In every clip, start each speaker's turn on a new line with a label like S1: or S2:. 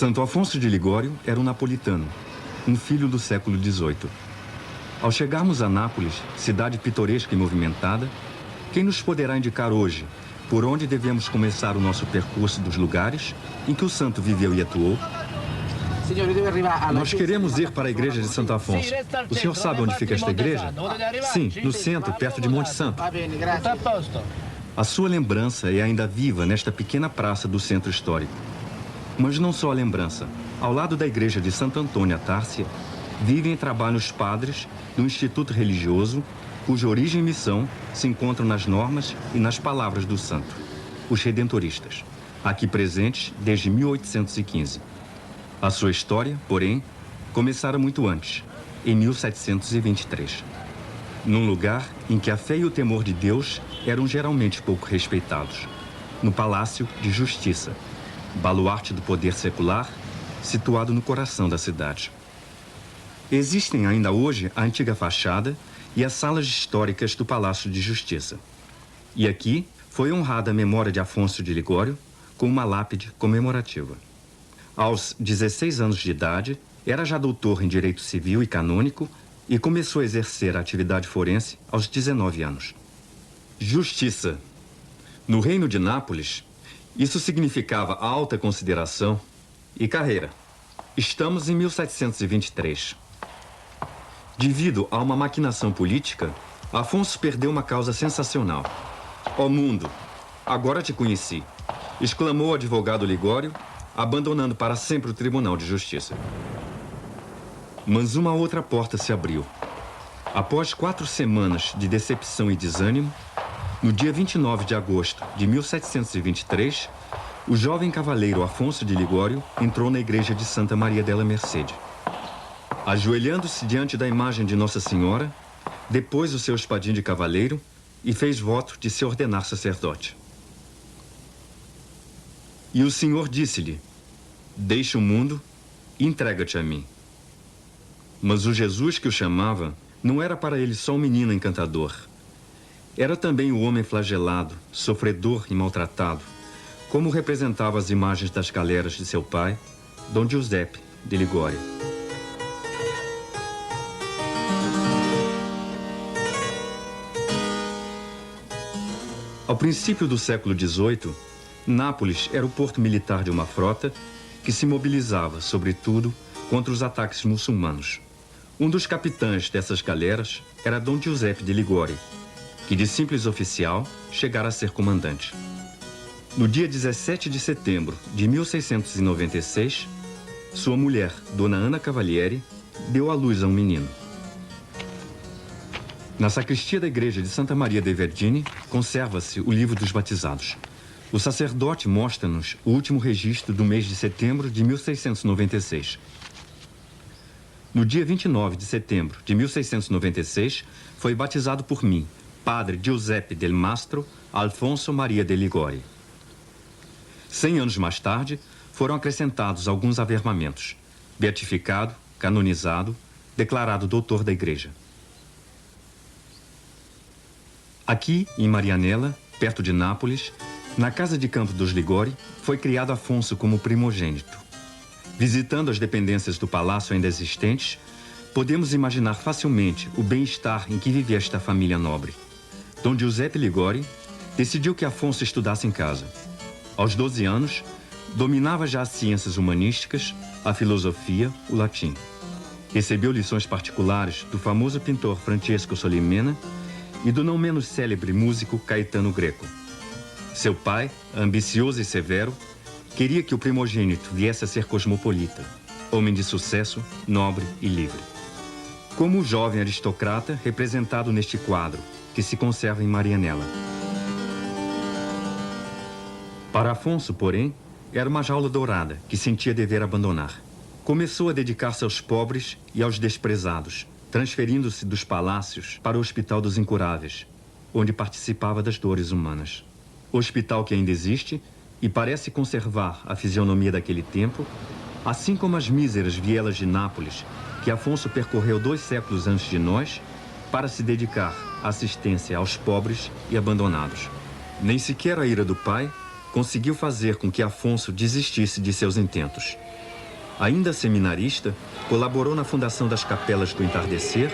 S1: Santo Afonso de Ligório era um napolitano, um filho do século XVIII. Ao chegarmos a Nápoles, cidade pitoresca e movimentada, quem nos poderá indicar hoje por onde devemos começar o nosso percurso dos lugares em que o santo viveu e atuou? Nós queremos ir para a igreja de Santo Afonso. O senhor sabe onde fica esta igreja? Sim, no centro, perto de Monte Santo. A sua lembrança é ainda viva nesta pequena praça do centro histórico. Mas não só a lembrança. Ao lado da igreja de Santo Antônio à Tárcia, vivem e trabalham os padres do Instituto Religioso, cuja origem e missão se encontram nas normas e nas palavras do santo, os redentoristas, aqui presentes desde 1815. A sua história, porém, começara muito antes, em 1723, num lugar em que a fé e o temor de Deus eram geralmente pouco respeitados, no Palácio de Justiça, baluarte do poder secular, situado no coração da cidade. Existem ainda hoje a antiga fachada e as salas históricas do Palácio de Justiça. E aqui foi honrada a memória de Afonso de Ligório com uma lápide comemorativa. Aos 16 anos de idade, era já doutor em Direito Civil e Canônico e começou a exercer a atividade forense aos 19 anos. Justiça. No Reino de Nápoles, isso significava alta consideração e carreira. Estamos em 1723. Devido a uma maquinação política, Afonso perdeu uma causa sensacional. Ó mundo, agora te conheci, exclamou o advogado Ligório, abandonando para sempre o Tribunal de Justiça. Mas uma outra porta se abriu. Após 4 semanas de decepção e desânimo, no dia 29 de agosto de 1723, o jovem cavaleiro Afonso de Ligório entrou na igreja de Santa Maria della Mercede. Ajoelhando-se diante da imagem de Nossa Senhora, depôs o seu espadim de cavaleiro e fez voto de se ordenar sacerdote. E o Senhor disse-lhe: deixa o mundo e entrega-te a mim. Mas o Jesus que o chamava não era para ele só um menino encantador. Era também o homem flagelado, sofredor e maltratado, como representava as imagens das galeras de seu pai, Dom Giuseppe de Ligório. Ao princípio do século XVIII, Nápoles era o porto militar de uma frota que se mobilizava, sobretudo, contra os ataques muçulmanos. Um dos capitães dessas galeras era Dom Giuseppe de Ligório, que de simples oficial chegara a ser comandante. No dia 17 de setembro de 1696, sua mulher, Dona Ana Cavalieri, deu à luz a um menino. Na sacristia da igreja de Santa Maria dei Vergini, conserva-se o livro dos batizados. O sacerdote mostra-nos o último registro do mês de setembro de 1696. No dia 29 de setembro de 1696, foi batizado por mim, padre Giuseppe del Mastro Alfonso Maria de Ligório. 100 anos mais tarde, foram acrescentados alguns avermamentos. Beatificado, canonizado, declarado doutor da igreja. Aqui, em Marianella, perto de Nápoles, na casa de campo dos Ligório, foi criado Afonso como primogênito. Visitando as dependências do palácio ainda existentes, podemos imaginar facilmente o bem-estar em que vivia esta família nobre. Dom Giuseppe Ligório decidiu que Afonso estudasse em casa. Aos 12 anos, dominava já as ciências humanísticas, a filosofia, o latim. Recebeu lições particulares do famoso pintor Francesco Solimena e do não menos célebre músico Caetano Greco. Seu pai, ambicioso e severo, queria que o primogênito viesse a ser cosmopolita, homem de sucesso, nobre e livre. Como o jovem aristocrata representado neste quadro, que se conserva em Marianella. Para Afonso, porém, era uma jaula dourada que sentia dever abandonar. Começou a dedicar-se aos pobres e aos desprezados, transferindo-se dos palácios para o Hospital dos Incuráveis, onde participava das dores humanas. Hospital que ainda existe e parece conservar a fisionomia daquele tempo, assim como as míseras vielas de Nápoles, que Afonso percorreu 2 séculos antes de nós, para se dedicar à assistência aos pobres e abandonados. Nem sequer a ira do pai conseguiu fazer com que Afonso desistisse de seus intentos. Ainda seminarista, colaborou na fundação das Capelas do Entardecer,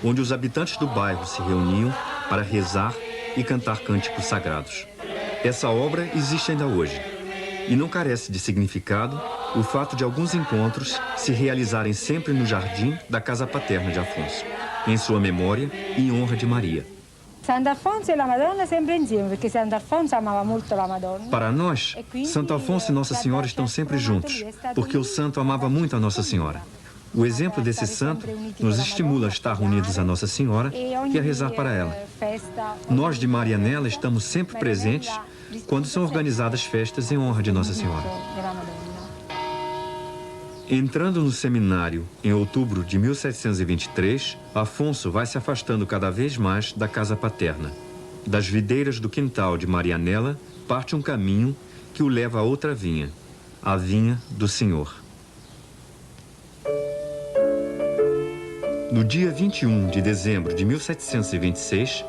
S1: onde os habitantes do bairro se reuniam para rezar e cantar cânticos sagrados. Essa obra existe ainda hoje, e não carece de significado o fato de alguns encontros se realizarem sempre no jardim da casa paterna de Afonso, em sua memória e em honra de Maria.
S2: Santo Afonso e la Madonna sempre insieme, perché Santo Afonso amava molto la Madonna.
S1: Para nós, Santo Afonso e Nossa Senhora estão sempre juntos, porque o santo amava muito a Nossa Senhora. O exemplo desse santo nos estimula a estar unidos a Nossa Senhora e a rezar para ela. Nós de Marianella estamos sempre presentes quando são organizadas festas em honra de Nossa Senhora. Entrando no seminário em outubro de 1723, Afonso vai se afastando cada vez mais da casa paterna. Das videiras do quintal de Marianella parte um caminho que o leva a outra vinha, a vinha do Senhor. No dia 21 de dezembro de 1726,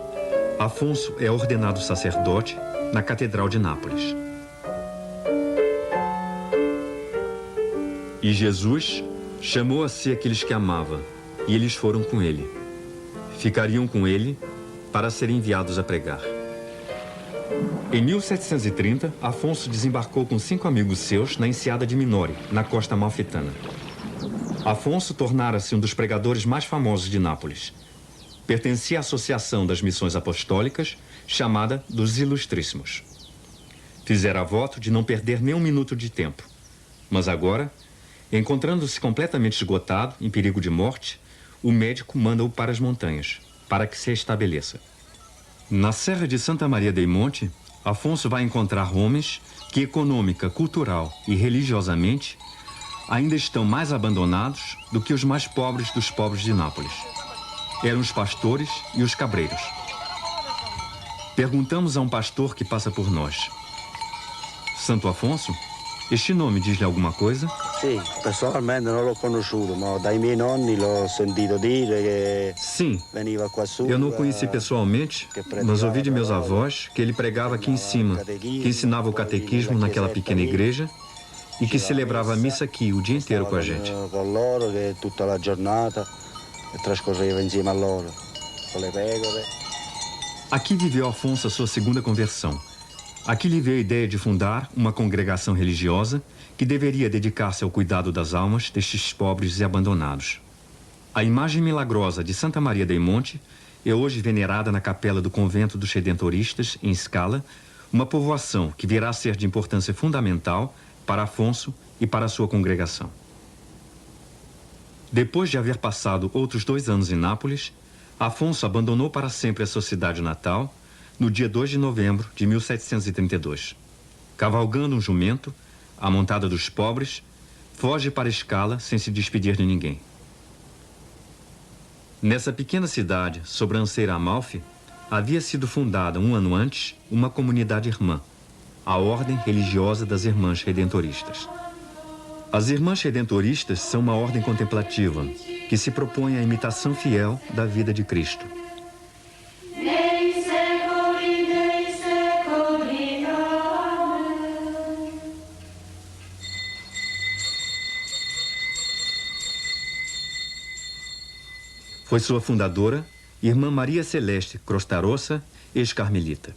S1: Afonso é ordenado sacerdote na Catedral de Nápoles. E Jesus chamou a si aqueles que amava, e eles foram com ele. Ficariam com ele para serem enviados a pregar. Em 1730, Afonso desembarcou com 5 amigos seus na enseada de Minore, na costa amalfitana. Afonso tornara-se um dos pregadores mais famosos de Nápoles. Pertencia à Associação das Missões Apostólicas, chamada dos Ilustríssimos. Fizera voto de não perder nem um minuto de tempo. Mas agora, encontrando-se completamente esgotado, em perigo de morte, o médico manda-o para as montanhas, para que se estabeleça. Na Serra de Santa Maria dei Monte, Afonso vai encontrar homens que, econômica, cultural e religiosamente, ainda estão mais abandonados do que os mais pobres dos pobres de Nápoles. Eram os pastores e os cabreiros. Perguntamos a um pastor que passa por nós: Santo Afonso? Este nome diz-lhe alguma coisa?
S3: Sim, pessoalmente não l'ho conosciuto, mas dai miei nonni l'ho sentito dire que
S1: Sim,
S3: veniva qua su.
S1: eu não o conheci pessoalmente, mas ouvi de meus avós que ele pregava aqui em cima, que ensinava o catequismo naquela pequena igreja e que celebrava a missa aqui o dia inteiro com a gente.
S3: Com loro, que tutta la giornata trascorreva insieme a loro, com le pecore.
S1: Aqui viveu Afonso a sua segunda conversão. Aqui lhe veio a ideia de fundar uma congregação religiosa que deveria dedicar-se ao cuidado das almas destes pobres e abandonados. A imagem milagrosa de Santa Maria dei Monte é hoje venerada na capela do convento dos Redentoristas, em Scala, uma povoação que virá a ser de importância fundamental para Afonso e para a sua congregação. Depois de haver passado outros 2 anos em Nápoles, Afonso abandonou para sempre a sua cidade natal no dia 2 de novembro de 1732. Cavalgando um jumento, a montada dos pobres, foge para Scala sem se despedir de ninguém. Nessa pequena cidade, sobranceira Amalfi, havia sido fundada 1 ano antes uma comunidade irmã, a Ordem Religiosa das Irmãs Redentoristas. As Irmãs Redentoristas são uma ordem contemplativa que se propõe à imitação fiel da vida de Cristo. Foi sua fundadora, Irmã Maria Celeste Crostarossa, ex-carmelita.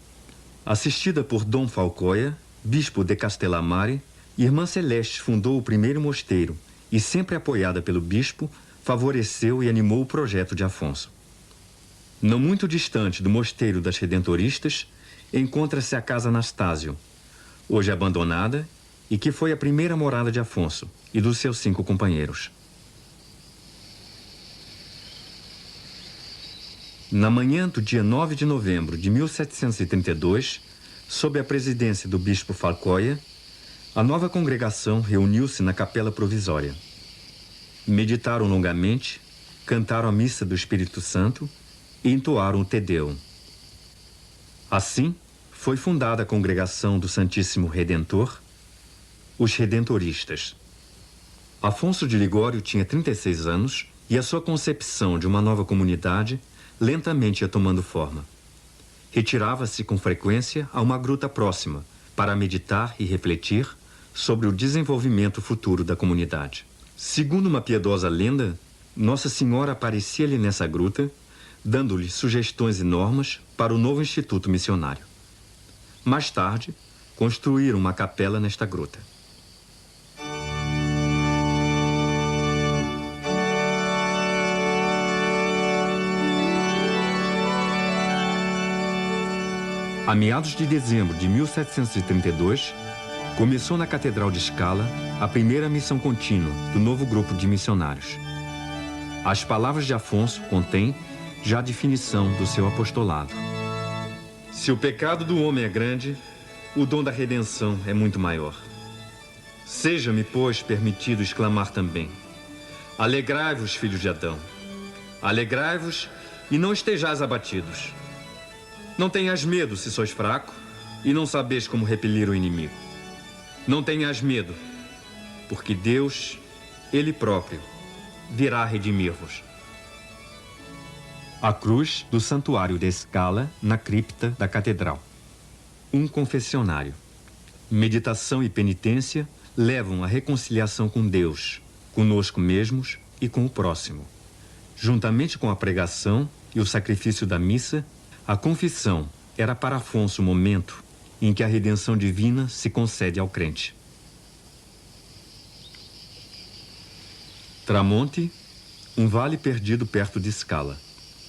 S1: Assistida por Dom Falcoia, bispo de Castellammare, Irmã Celeste fundou o primeiro mosteiro e, sempre apoiada pelo bispo, favoreceu e animou o projeto de Afonso. Não muito distante do mosteiro das Redentoristas, encontra-se a Casa Anastásio, hoje abandonada e que foi a primeira morada de Afonso e dos seus 5 companheiros. Na manhã do dia 9 de novembro de 1732, sob a presidência do bispo Falcoia, a nova congregação reuniu-se na capela provisória. Meditaram longamente, cantaram a missa do Espírito Santo e entoaram o Te Deum. Assim, foi fundada a congregação do Santíssimo Redentor, os Redentoristas. Afonso de Ligório tinha 36 anos e a sua concepção de uma nova comunidade lentamente ia tomando forma. Retirava-se com frequência a uma gruta próxima para meditar e refletir sobre o desenvolvimento futuro da comunidade. Segundo uma piedosa lenda, Nossa Senhora aparecia-lhe nessa gruta, dando-lhe sugestões e normas para o novo instituto missionário. Mais tarde, construíram uma capela nesta gruta. A meados de dezembro de 1732, começou na Catedral de Scala a primeira missão contínua do novo grupo de missionários. As palavras de Afonso contêm já a definição do seu apostolado. Se o pecado do homem é grande, o dom da redenção é muito maior. Seja-me, pois, permitido exclamar também: alegrai-vos, filhos de Adão. Alegrai-vos e não estejais abatidos. Não tenhas medo se sois fraco e não sabeis como repelir o inimigo. Não tenhas medo, porque Deus, Ele próprio, virá redimir-vos. A cruz do Santuário de Scala na cripta da Catedral. Um confessionário. Meditação e penitência levam à reconciliação com Deus, conosco mesmos e com o próximo. Juntamente com a pregação e o sacrifício da missa, a confissão era para Afonso o momento em que a redenção divina se concede ao crente. Tramonte, um vale perdido perto de Scala.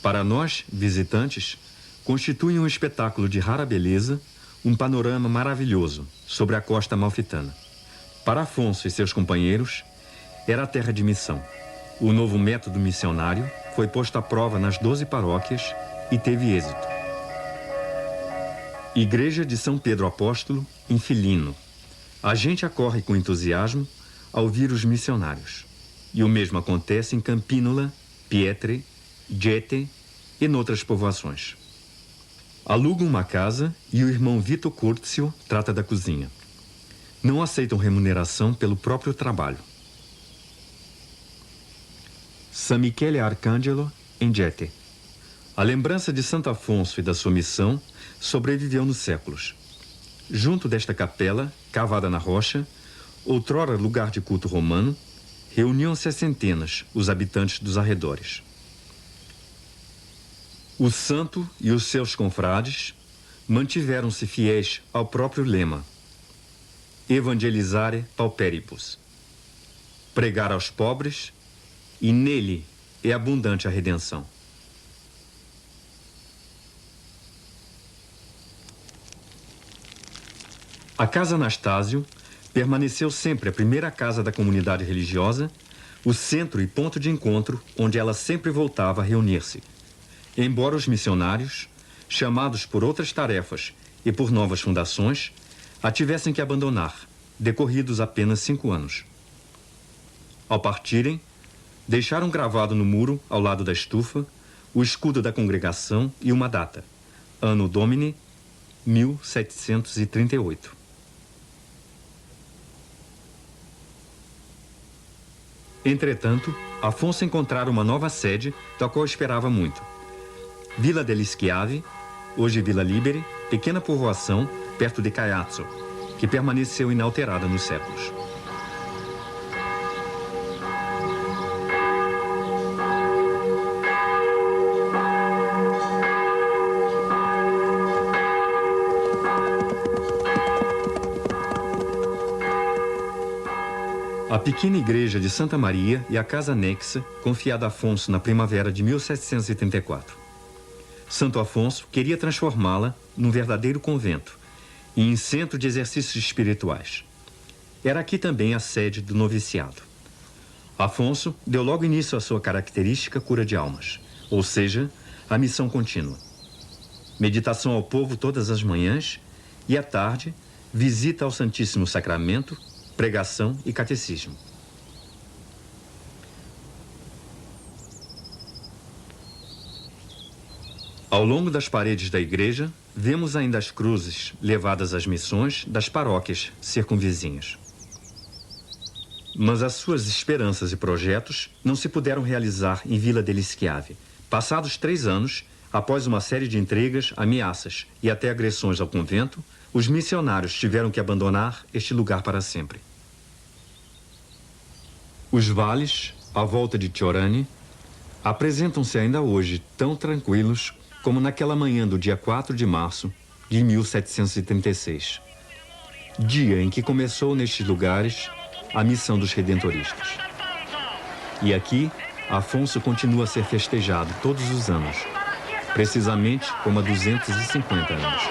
S1: Para nós, visitantes, constitui um espetáculo de rara beleza, um panorama maravilhoso sobre a costa amalfitana. Para Afonso e seus companheiros, era a terra de missão. O novo método missionário foi posto à prova nas 12 paróquias e teve êxito. Igreja de São Pedro Apóstolo, em Filino. A gente acorre com entusiasmo ao ouvir os missionários. E o mesmo acontece em Campínola, Pietre, Gete e noutras povoações. Alugam uma casa e o irmão Vito Curtio trata da cozinha. Não aceitam remuneração pelo próprio trabalho. San Michele Arcangelo, em Gete. A lembrança de Santo Afonso e da sua missão sobreviveu nos séculos. Junto desta capela, cavada na rocha, outrora lugar de culto romano, reuniam-se a centenas os habitantes dos arredores. O santo e os seus confrades mantiveram-se fiéis ao próprio lema: Evangelizare pauperibus. Pregar aos pobres, e nele é abundante a redenção. A Casa Anastásio permaneceu sempre a primeira casa da comunidade religiosa, o centro e ponto de encontro onde ela sempre voltava a reunir-se. Embora os missionários, chamados por outras tarefas e por novas fundações, a tivessem que abandonar, decorridos apenas 5 anos. Ao partirem, deixaram gravado no muro, ao lado da estufa, o escudo da congregação e uma data: Anno Domini 1738. Entretanto, Afonso encontrara uma nova sede, da qual esperava muito. Villa degli Schiavi, hoje Villa Liberi, pequena povoação perto de Caiazzo, que permaneceu inalterada nos séculos. A pequena igreja de Santa Maria e a casa anexa, confiada a Afonso na primavera de 1734. Santo Afonso queria transformá-la num verdadeiro convento e em centro de exercícios espirituais. Era aqui também a sede do noviciado. Afonso deu logo início à sua característica cura de almas, ou seja, a missão contínua. Meditação ao povo todas as manhãs e, à tarde, visita ao Santíssimo Sacramento, pregação e catecismo. Ao longo das paredes da igreja, vemos ainda as cruzes levadas às missões das paróquias circunvizinhas. Mas as suas esperanças e projetos não se puderam realizar em Villa degli Schiavi. Passados 3 anos, após uma série de intrigas, ameaças e até agressões ao convento, os missionários tiveram que abandonar este lugar para sempre. Os vales, à volta de Tiorani, apresentam-se ainda hoje tão tranquilos como naquela manhã do dia 4 de março de 1736, dia em que começou nestes lugares a missão dos redentoristas. E aqui, Afonso continua a ser festejado todos os anos, precisamente como há 250 anos.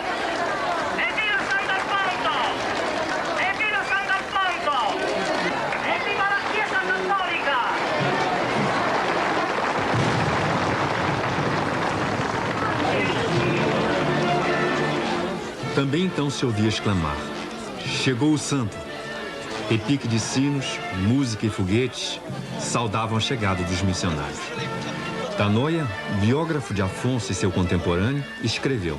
S1: Também então se ouvia exclamar: chegou o santo! Repique de sinos, música e foguetes saudavam a chegada dos missionários. Tanoia, biógrafo de Afonso e seu contemporâneo, escreveu: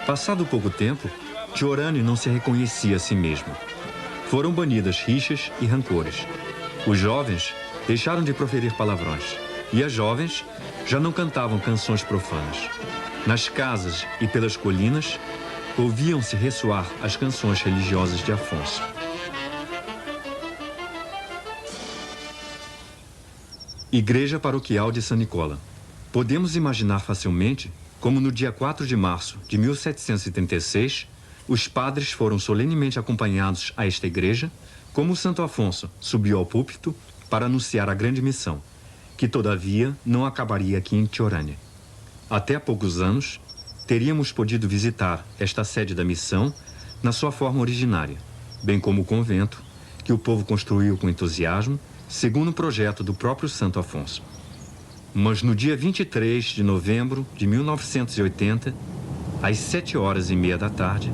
S1: passado pouco tempo, Tiorani não se reconhecia a si mesmo. Foram banidas rixas e rancores. Os jovens deixaram de proferir palavrões, e as jovens já não cantavam canções profanas. Nas casas e pelas colinas, ouviam-se ressoar as canções religiosas de Afonso. Igreja Paroquial de San Nicola. Podemos imaginar facilmente como no dia 4 de março de 1736, os padres foram solenemente acompanhados a esta igreja, como o Santo Afonso subiu ao púlpito para anunciar a grande missão, que todavia não acabaria aqui em Tiorani. Até há poucos anos, teríamos podido visitar esta sede da missão na sua forma originária, bem como o convento, que o povo construiu com entusiasmo, segundo o projeto do próprio Santo Afonso. Mas no dia 23 de novembro de 1980, às 7h30 da tarde,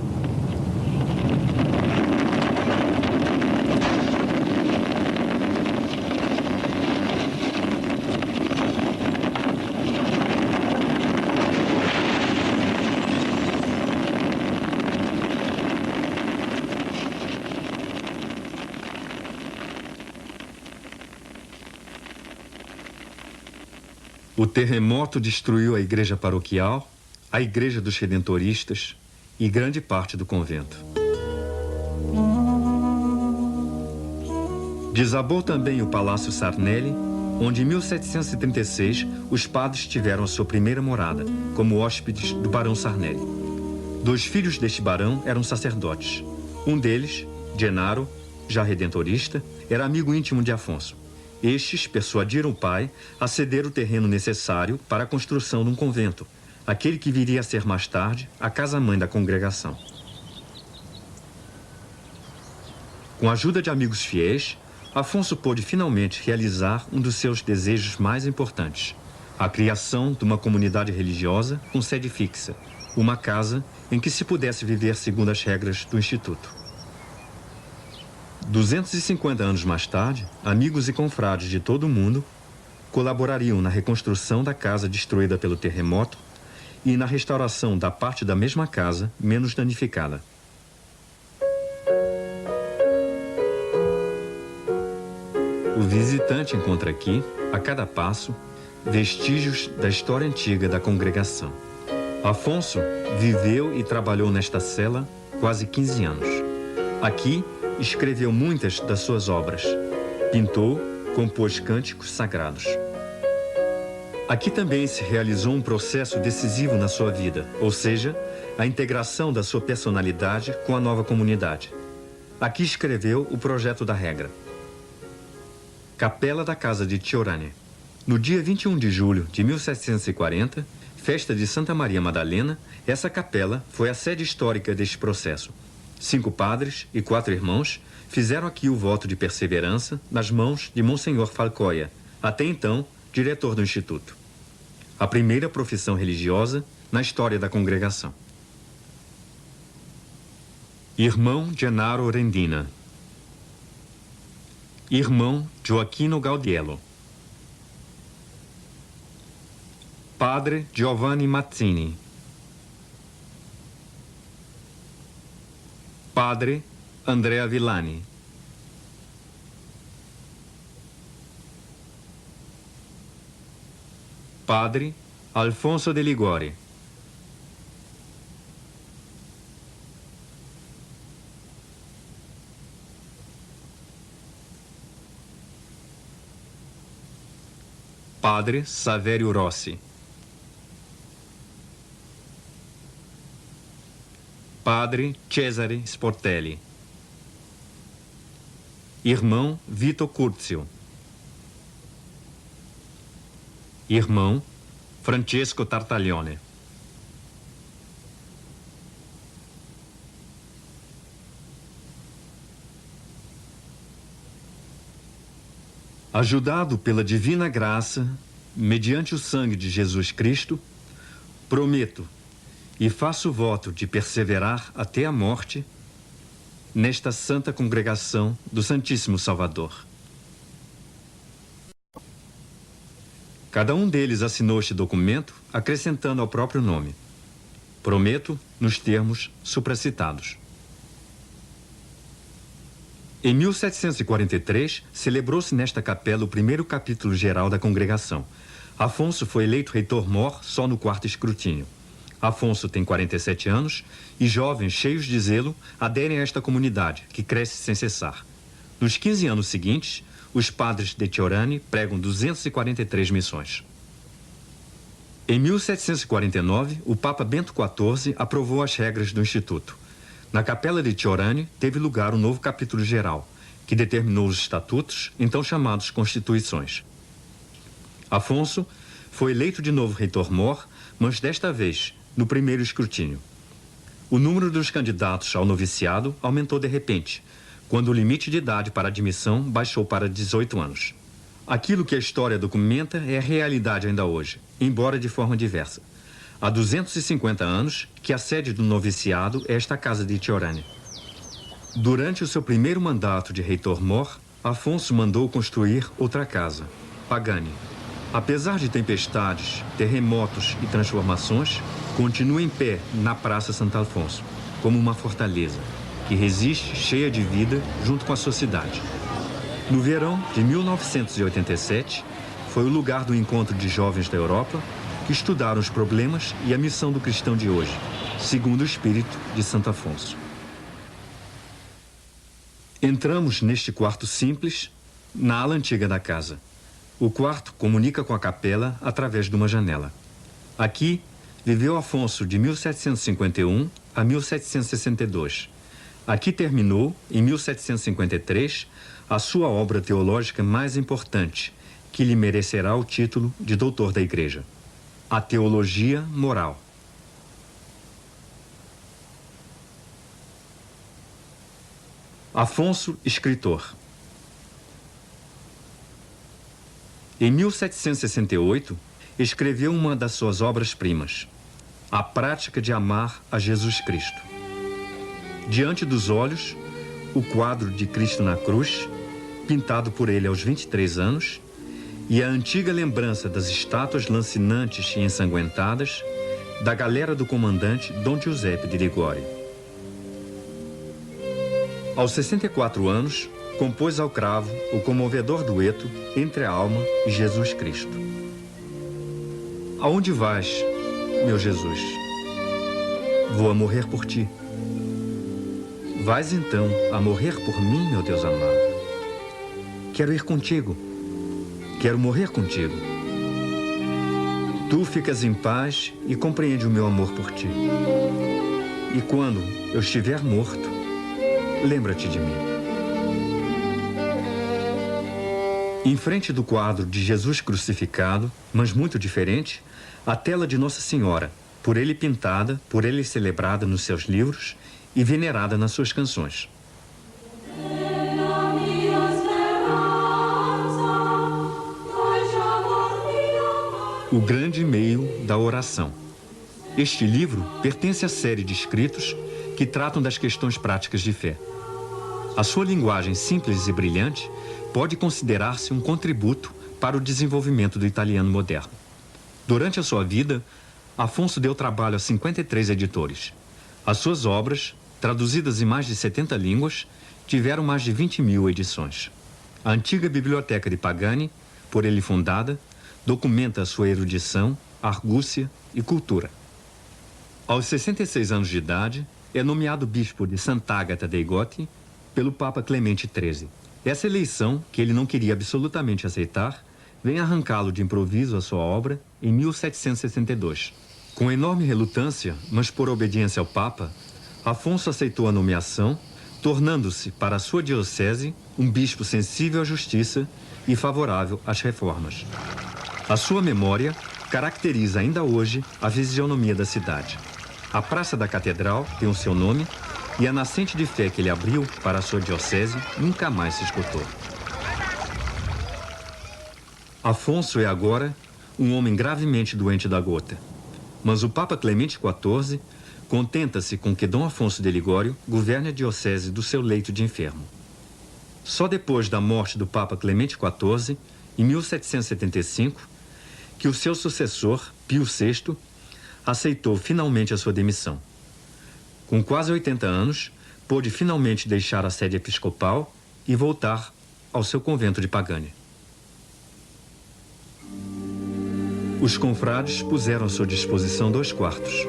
S1: o terremoto destruiu a igreja paroquial, a igreja dos redentoristas e grande parte do convento. Desabou também o Palácio Sarnelli, onde em 1736 os padres tiveram a sua primeira morada, como hóspedes do barão Sarnelli. 2 filhos deste barão eram sacerdotes. Um deles, Genaro, já redentorista, era amigo íntimo de Afonso. Estes persuadiram o pai a ceder o terreno necessário para a construção de um convento, aquele que viria a ser mais tarde a casa-mãe da congregação. Com a ajuda de amigos fiéis, Afonso pôde finalmente realizar um dos seus desejos mais importantes: a criação de uma comunidade religiosa com sede fixa, uma casa em que se pudesse viver segundo as regras do Instituto. 250 anos mais tarde, amigos e confrades de todo o mundo colaborariam na reconstrução da casa destruída pelo terremoto e na restauração da parte da mesma casa menos danificada. O visitante encontra aqui, a cada passo, vestígios da história antiga da congregação. Afonso viveu e trabalhou nesta cela quase 15 anos. Aqui, escreveu muitas das suas obras. Pintou, compôs cânticos sagrados. Aqui também se realizou um processo decisivo na sua vida, ou seja, a integração da sua personalidade com a nova comunidade. Aqui escreveu o projeto da regra. Capela da Casa de Tiorani. No dia 21 de julho de 1740, festa de Santa Maria Madalena, essa capela foi a sede histórica deste processo. 5 padres e 4 irmãos fizeram aqui o voto de perseverança nas mãos de Monsenhor Falcoia, até então diretor do Instituto. A primeira profissão religiosa na história da congregação. Irmão Genaro Rendina. Irmão Gioacchino Gaudiello. Padre Giovanni Mazzini. Padre Andrea Villani. Padre Alfonso de Ligori. Padre Saverio Rossi. Padre Cesare Sportelli. Irmão Vito Curzio. Irmão Francesco Tartaglione. Ajudado pela divina graça, mediante o sangue de Jesus Cristo, prometo e faço voto de perseverar até a morte nesta santa congregação do Santíssimo Salvador. Cada um deles assinou este documento, acrescentando ao próprio nome. Prometo nos termos supracitados. Em 1743, celebrou-se nesta capela o primeiro capítulo geral da congregação. Afonso foi eleito reitor-mor só no quarto escrutínio. Afonso tem 47 anos e jovens cheios de zelo aderem a esta comunidade, que cresce sem cessar. Nos 15 anos seguintes, os padres de Ciorani pregam 243 missões. Em 1749, o Papa Bento XIV aprovou as regras do Instituto. Na capela de Ciorani teve lugar um novo capítulo geral, que determinou os estatutos, então chamados Constituições. Afonso foi eleito de novo reitor-mor, mas desta vez no primeiro escrutínio. O número dos candidatos ao noviciado aumentou de repente, quando o limite de idade para admissão baixou para 18 anos. Aquilo que a história documenta é a realidade ainda hoje, embora de forma diversa. Há 250 anos que a sede do noviciado é esta casa de Ciorani. Durante o seu primeiro mandato de reitor-mor, Afonso mandou construir outra casa, Pagani. Apesar de tempestades, terremotos e transformações, continua em pé na Praça Santo Alfonso, como uma fortaleza, que resiste cheia de vida junto com a sua cidade. No verão de 1987, foi o lugar do encontro de jovens da Europa que estudaram os problemas e a missão do cristão de hoje, segundo o espírito de Santo Afonso. Entramos neste quarto simples, na ala antiga da casa. O quarto comunica com a capela através de uma janela. Aqui viveu Afonso de 1751 a 1762. Aqui terminou, em 1753, a sua obra teológica mais importante, que lhe merecerá o título de doutor da Igreja. A Teologia Moral. Afonso, escritor. Em 1768, escreveu uma das suas obras-primas, A Prática de Amar a Jesus Cristo. Diante dos olhos, o quadro de Cristo na cruz, pintado por ele aos 23 anos, e a antiga lembrança das estátuas lancinantes e ensanguentadas da galera do comandante Dom Giuseppe de Ligório. Aos 64 anos, compôs ao cravo o comovedor dueto Entre a Alma e Jesus Cristo. Aonde vais, meu Jesus? Vou a morrer por ti. Vais então a morrer por mim, meu Deus amado? Quero ir contigo. Quero morrer contigo. Tu ficas em paz e compreende o meu amor por ti. E quando eu estiver morto, lembra-te de mim. Em frente do quadro de Jesus crucificado, mas muito diferente, a tela de Nossa Senhora, por ele pintada, por ele celebrada nos seus livros e venerada nas suas canções. O grande meio da oração. Este livro pertence à série de escritos que tratam das questões práticas de fé. A sua linguagem simples e brilhante pode considerar-se um contributo para o desenvolvimento do italiano moderno. Durante a sua vida, Afonso deu trabalho a 53 editores. As suas obras, traduzidas em mais de 70 línguas, tiveram mais de 20.000 edições. A antiga biblioteca de Pagani, por ele fundada, documenta a sua erudição, argúcia e cultura. Aos 66 anos de idade, é nomeado bispo de Sant'Agata dei Goti pelo Papa Clemente XIII. Essa eleição, que ele não queria absolutamente aceitar, vem arrancá-lo de improviso à sua obra em 1762. Com enorme relutância, mas por obediência ao Papa, Afonso aceitou a nomeação, tornando-se, para a sua diocese, um bispo sensível à justiça e favorável às reformas. A sua memória caracteriza ainda hoje a fisionomia da cidade. A Praça da Catedral tem o seu nome e a nascente de fé que ele abriu para a sua diocese nunca mais se esgotou. Afonso é agora um homem gravemente doente da gota, mas o Papa Clemente XIV contenta-se com que Dom Afonso de Ligório governe a diocese do seu leito de enfermo. Só depois da morte do Papa Clemente XIV, em 1775, que o seu sucessor, Pio VI, aceitou finalmente a sua demissão. Com quase 80 anos, pôde finalmente deixar a sede episcopal e voltar ao seu convento de Pagani. Os confrades puseram à sua disposição 2 quartos.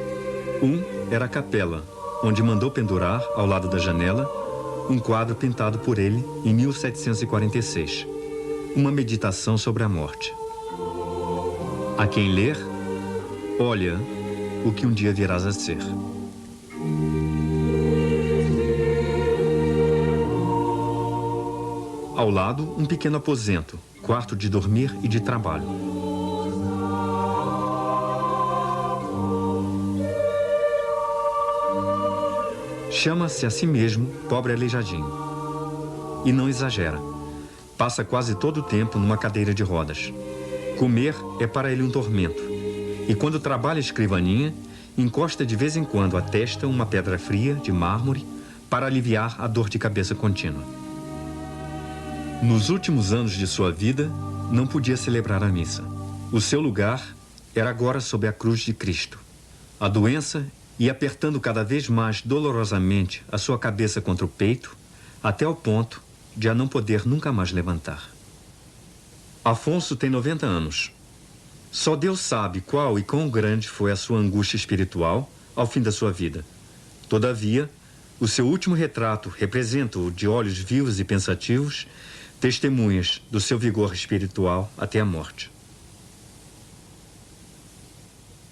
S1: Um era a capela, onde mandou pendurar, ao lado da janela, um quadro pintado por ele em 1746, uma meditação sobre a morte. A quem ler, olha o que um dia virás a ser. Ao lado, um pequeno aposento, quarto de dormir e de trabalho. Chama-se a si mesmo pobre aleijadinho. E não exagera. Passa quase todo o tempo numa cadeira de rodas. Comer é para ele um tormento. E quando trabalha a escrivaninha, encosta de vez em quando a testa uma pedra fria de mármore para aliviar a dor de cabeça contínua. Nos últimos anos de sua vida, não podia celebrar a missa. O seu lugar era agora sob a cruz de Cristo. A doença ia apertando cada vez mais dolorosamente a sua cabeça contra o peito, até o ponto de a não poder nunca mais levantar. Afonso tem 90 anos. Só Deus sabe qual e quão grande foi a sua angústia espiritual ao fim da sua vida. Todavia, o seu último retrato representa-o de olhos vivos e pensativos, testemunhas do seu vigor espiritual até a morte.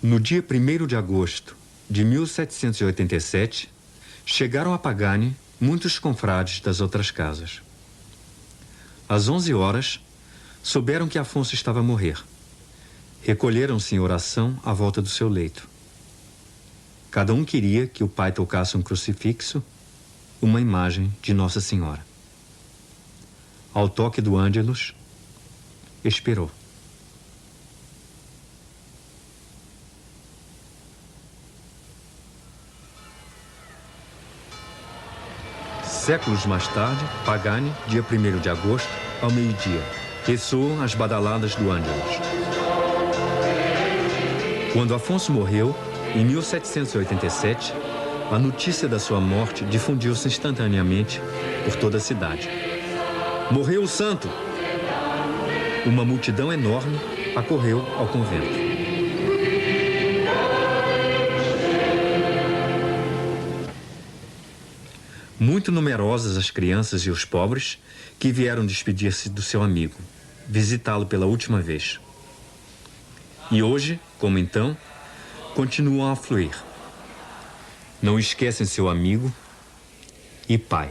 S1: No dia 1º de agosto de 1787, chegaram a Pagani muitos confrades das outras casas. Às 11 horas, souberam que Afonso estava a morrer. Recolheram-se em oração à volta do seu leito. Cada um queria que o pai tocasse um crucifixo, uma imagem de Nossa Senhora. Ao toque do Ângelus, expirou. Séculos mais tarde, Pagani, dia 1º de agosto, ao meio-dia, ressoam as badaladas do Ângelus. Quando Afonso morreu, em 1787, a notícia da sua morte difundiu-se instantaneamente por toda a cidade. Morreu o santo! Uma multidão enorme acorreu ao convento. Muito numerosas as crianças e os pobres que vieram despedir-se do seu amigo, visitá-lo pela última vez. E hoje, como então, continuam a afluir. Não esquecem seu amigo e pai.